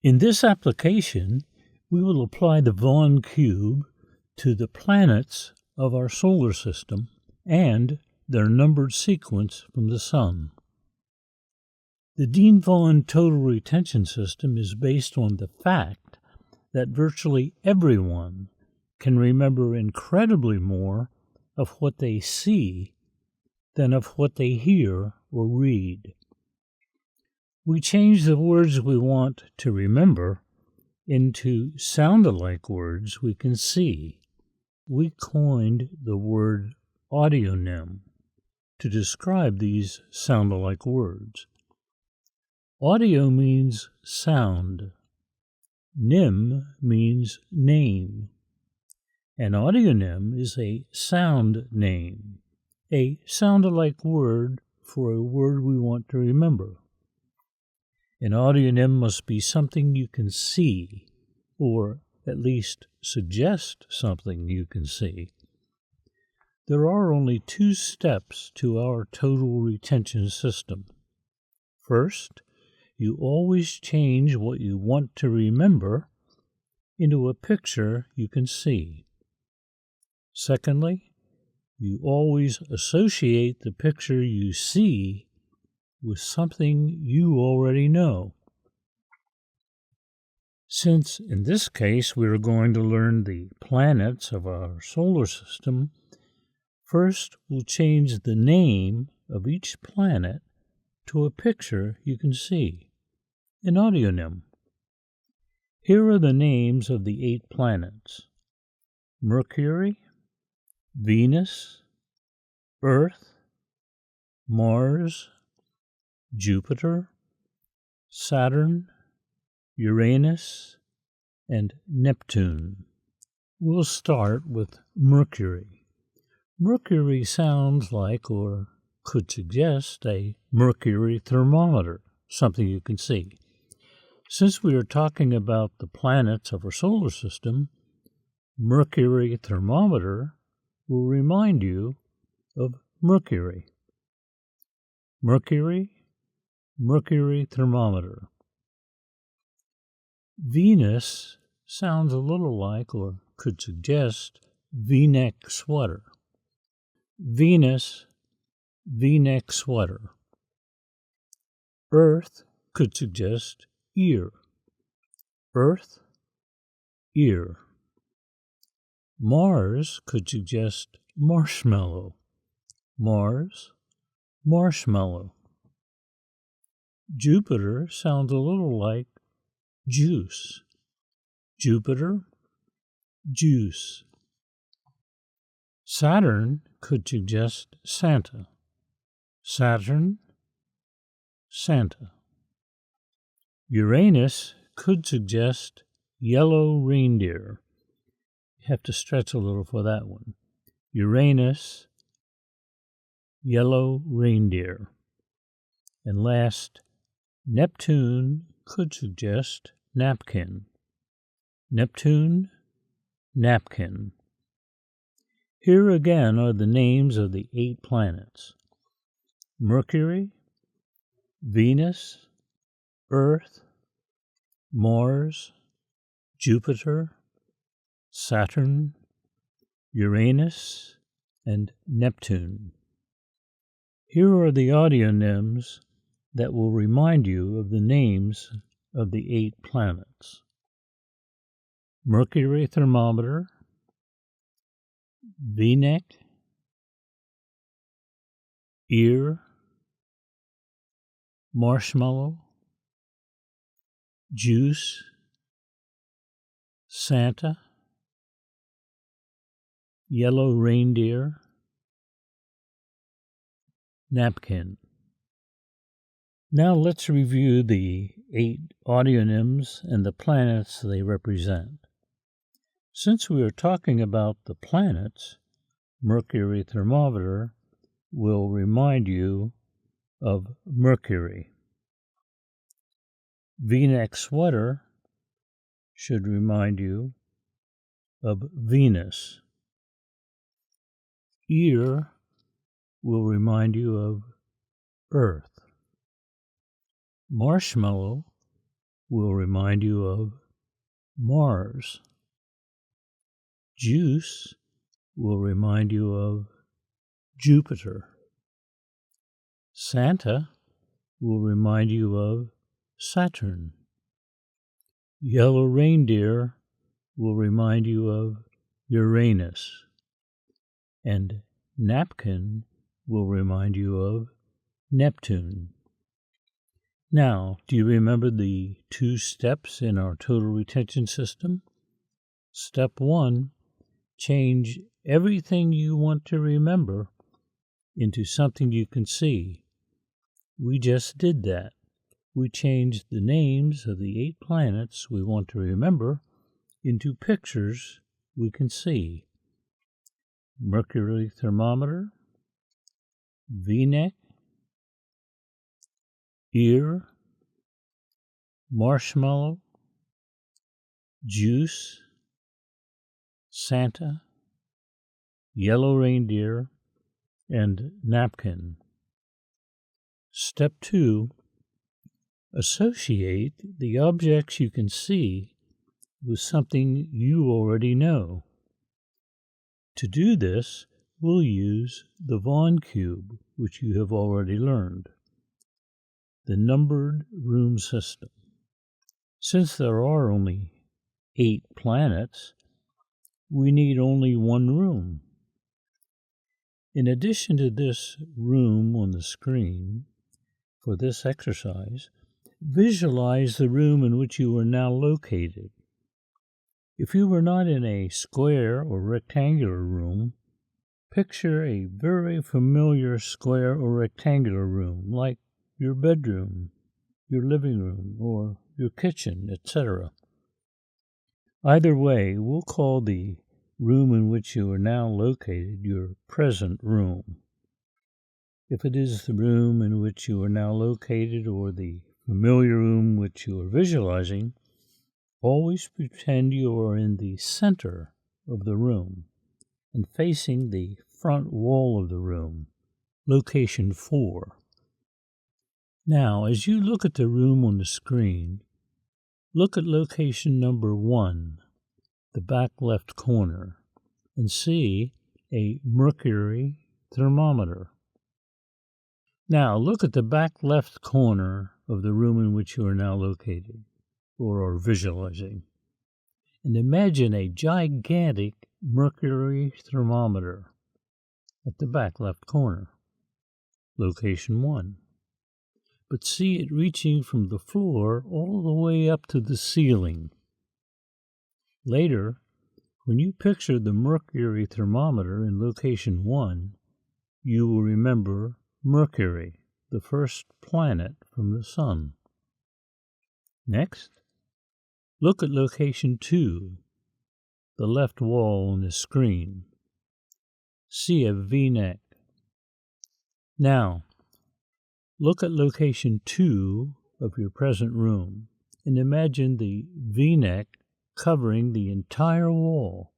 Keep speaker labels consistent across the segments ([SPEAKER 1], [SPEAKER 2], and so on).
[SPEAKER 1] In this application, we will apply the Vaughn cube to the planets of our solar system and their numbered sequence from the Sun. The Dean Vaughn total retention system is based on the fact that virtually everyone can remember incredibly more of what they see than of what they hear or read. We change the words we want to remember into sound-alike words we can see. We coined the word audionym to describe these sound-alike words. Audio means sound. Nym means name. An audionym is a sound name, a sound-alike word for a word we want to remember. An audionym must be something you can see, or at least suggest something you can see. There are only two steps to our total retention system. First, you always change what you want to remember into a picture you can see. Secondly, you always associate the picture you see with something you already know. Since in this case we are going to learn the planets of our solar system, first we'll change the name of each planet to a picture you can see, an audionym. Here are the names of the 8 planets: Mercury, Venus, Earth, Mars, Jupiter, Saturn, Uranus, and Neptune. We'll start with Mercury. Mercury sounds like, or could suggest, a mercury thermometer, something you can see. Since we are talking about the planets of our solar system, mercury thermometer will remind you of Mercury. Mercury thermometer. Venus sounds a little like, or could suggest, V-neck sweater. Venus, V-neck sweater. Earth could suggest ear. Earth, ear. Mars could suggest marshmallow. Mars, marshmallow. Jupiter sounds a little like juice. Jupiter, juice. Saturn could suggest Santa. Saturn, Santa. Uranus could suggest yellow reindeer. You have to stretch a little for that one. Uranus, yellow reindeer. And last, Neptune could suggest napkin. Neptune, napkin. Here again are the names of the 8 planets: Mercury, Venus, Earth, Mars, Jupiter, Saturn, Uranus, and Neptune. Here are the audionyms that will remind you of the names of the 8 planets: mercury thermometer, V-neck, ear, marshmallow, juice, Santa, yellow reindeer, napkin. Now let's review the 8 audionyms and the planets they represent. Since we are talking about the planets, mercury thermometer will remind you of Mercury. V-neck sweater should remind you of Venus. Ear will remind you of Earth. Marshmallow will remind you of Mars. Juice will remind you of Jupiter. Santa will remind you of Saturn. Yellow reindeer will remind you of Uranus. And napkin will remind you of Neptune. Now, do you remember the 2 steps in our total retention system? Step 1, change everything you want to remember into something you can see. We just did that. We changed the names of the 8 planets we want to remember into pictures we can see. Mercury thermometer, V-neck, ear, marshmallow, juice, Santa, yellow reindeer, and napkin. Step 2, associate the objects you can see with something you already know. To do this, we'll use the Vaughn cube, which you have already learned. The numbered room system. Since there are only 8 planets, we need only 1 room. In addition to this room on the screen, for this exercise, visualize the room in which you are now located. If you were not in a square or rectangular room, picture a very familiar square or rectangular room, like your bedroom, your living room, or your kitchen, etc. Either way, we'll call the room in which you are now located your present room. If it is the room in which you are now located or the familiar room which you are visualizing, always pretend you are in the center of the room and facing the front wall of the room, location 4. Now, as you look at the room on the screen, look at location number 1, the back left corner, and see a mercury thermometer. Now, look at the back left corner of the room in which you are now located, or are visualizing, and imagine a gigantic mercury thermometer at the back left corner, location 1. But see it reaching from the floor all the way up to the ceiling. Later, when you picture the mercury thermometer in location 1, you will remember Mercury, the first planet from the Sun. Next, look at location 2, the left wall on the screen. See a V-neck. Now, look at location 2 of your present room and imagine the V-neck covering the entire wall.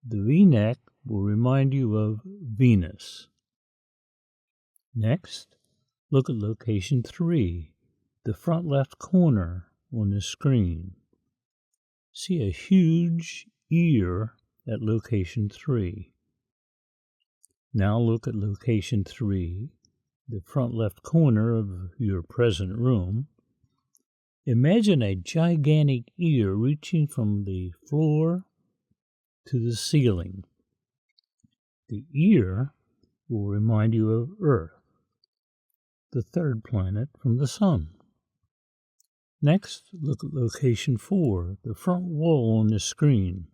[SPEAKER 1] The V-neck will remind you of Venus. Next, look at location 3, the front left corner on the screen. See a huge ear at location 3. Now look at location 3, the front left corner of your present room. Imagine a gigantic ear reaching from the floor to the ceiling. The ear will remind you of Earth, the 3rd planet from the Sun. Next, look at location 4, the front wall on the screen.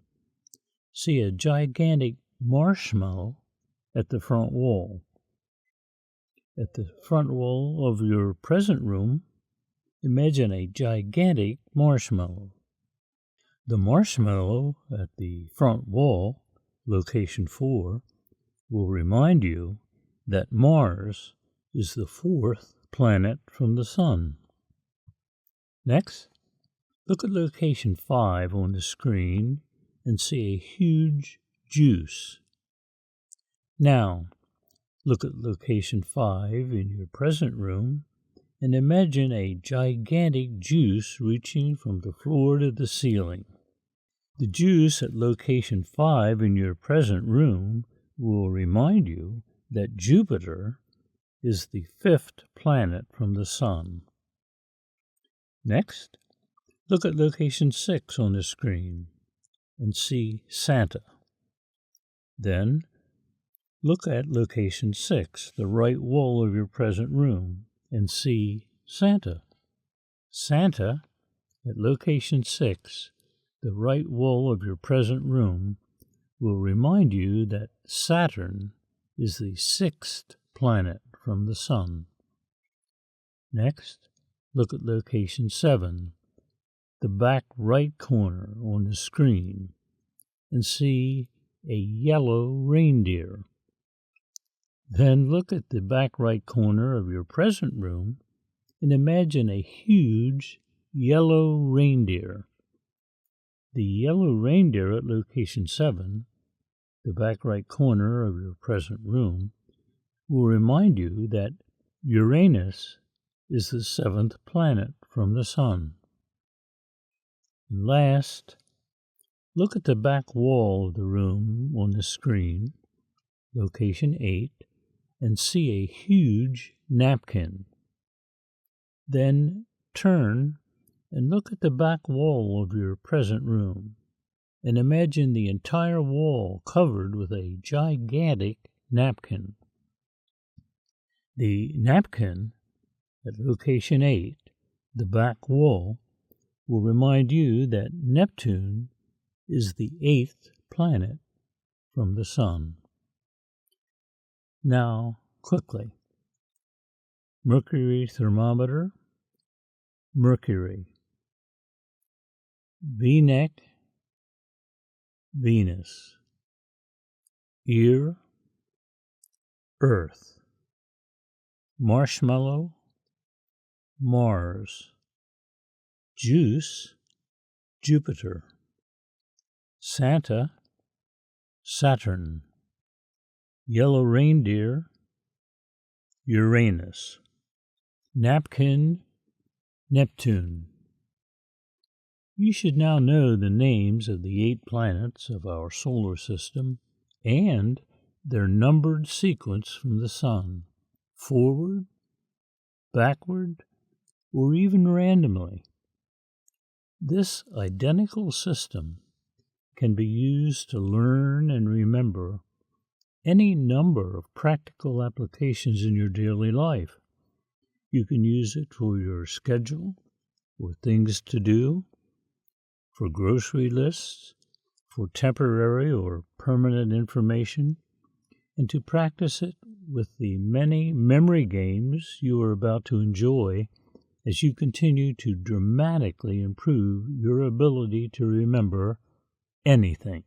[SPEAKER 1] See a gigantic marshmallow at the front wall. At the front wall of your present room, imagine a gigantic marshmallow. The marshmallow at the front wall, location 4, will remind you that Mars is the 4th planet from the Sun. Next, look at location 5 on the screen and see a huge juice. Now, look at location 5 in your present room and imagine a gigantic juice reaching from the floor to the ceiling. The juice at location 5 in your present room will remind you that Jupiter is the 5th planet from the Sun. Next, look at location 6 on the screen and see Santa. Then, look at location 6, the right wall of your present room, and see Santa. Santa, at location 6, the right wall of your present room, will remind you that Saturn is the 6th planet from the Sun. Next, look at location 7, the back right corner on the screen, and see a yellow reindeer. Then look at the back right corner of your present room and imagine a huge yellow reindeer. The yellow reindeer at location 7, the back right corner of your present room, will remind you that Uranus is the 7th planet from the Sun. And last, look at the back wall of the room on the screen, location 8, and see a huge napkin. Then turn and look at the back wall of your present room and imagine the entire wall covered with a gigantic napkin. The napkin at location 8, the back wall, will remind you that Neptune is the 8th planet from the Sun. Now, quickly. Mercury thermometer, Mercury. V-neck, Venus. Ear, Earth. Marshmallow, Mars. Juice, Jupiter. Santa, Saturn. Yellow reindeer, Uranus. Napkin, Neptune. You should now know the names of the 8 planets of our solar system and their numbered sequence from the Sun, forward, backward, or even randomly. This identical system can be used to learn and remember any number of practical applications in your daily life. You can use it for your schedule, for things to do, for grocery lists, for temporary or permanent information, and to practice it with the many memory games you are about to enjoy as you continue to dramatically improve your ability to remember anything.